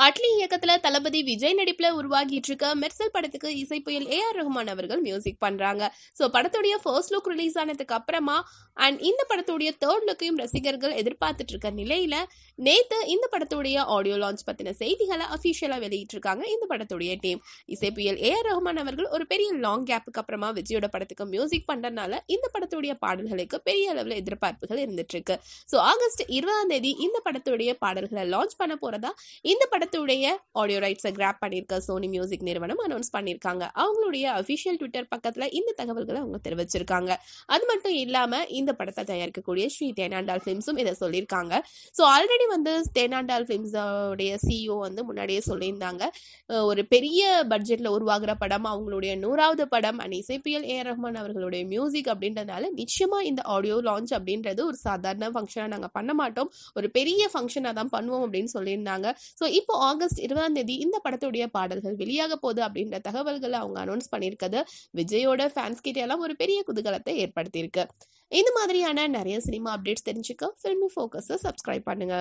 அட்லி இயக்கத்துல தளபதி விஜய் நடிப்புல உருவாகிட்டு இருக்க மெர்சல் படத்துக்கு இசைப்புயல் ஏஆர் ரஹ்மான் அவர்கள் மியூசிக் பண்றாங்க. சோ படத்துடைய ஃபர்ஸ்ட் லுக் ரிலீஸ் ஆனதுக்கு அப்புறமா அண்ட் இந்த படத்துடைய தேர்ட் லுக்கையும் ரசிகர்கள் எதிர்பார்த்துட்டு இருக்க நிலையில நேத்து இந்த படத்துடைய ஆடியோ லான்ச் பத்தின செய்திகளை அபிஷியலா வெளியிட்டிருக்காங்க இந்த படத்துடைய டீம். இசைப்புயல் ஏஆர் ரஹ்மான் அவர்கள் ஒரு பெரிய லாங் கேப்புக்கு அப்புறமா விஜயோட படத்துக்கு மியூசிக் பண்றதுனால இந்த படத்துடைய பாடல்களுக்கு பெரிய அளவுல எதிர்பார்ப்புகள் இருந்துட்டு இருக்கு. சோ ஆகஸ்ட் 20 இந்த படத்துடைய பாடல்களை லான்ச் பண்ண போறதா இந்த படத்துடைய ஆடியோ ரைட்ஸை கிராப் பண்ணிருக்க சோனி மியூசிக் நிறுவனம் அனௌன்ஸ் பண்ணிருக்காங்க. அவங்களுடைய அபிஷியல் ட்விட்டர் பக்கத்துல இந்த தகவல்களை அவங்க தெரிவிச்சிருக்காங்க. அது மட்டும் இல்லாம இந்த படத்தை தயாரிக்கக்கூடிய ஸ்ரீ தேனாண்டால் பிலிம்ஸும் இதை சொல்லியிருக்காங்க. ஸோ ஆல்ரெடி தேனாண்டால் பிலிம்ஸோடைய சிஇஓ முன்னாடியே சொல்லியிருந்தாங்க, ஒரு பெரிய பட்ஜெட்ல உருவாகிற படம், அவங்களுடைய 100வது படம் அண்ட் இசைப்பியல் ஏஆர் ரஹ்மான் அவர்களுடைய மியூசிக் அப்படின்றதுனால நிச்சயமா இந்த ஆடியோ லான்ச் அப்படின்றது ஒரு சாதாரண ஃபங்க்ஷனா நாங்க பண்ண மாட்டோம், ஒரு பெரிய ஃபங்க்ஷனா தான் பண்ணுவோம் அப்படின்னு சொல்லியிருந்தாங்க. ஸோ இப்போ ஆகஸ்ட் 20 இந்த படத்துடைய பாடல்கள் வெளியாக போகுது அப்படின்ற தகவல்களை அவங்க அனௌன்ஸ் பண்ணியிருக்கிறது விஜயோட ஃபேன்ஸ் கிட்ட எல்லாம் ஒரு பெரிய குதூகலத்தை ஏற்படுத்தியிருக்கு. இந்த மாதிரியான நிறைய சினிமா அப்டேட்ஸ் தெரிஞ்சுக்க ஃபில்மி ஃபோக்கஸை சப்ஸ்கிரைப் பண்ணுங்க.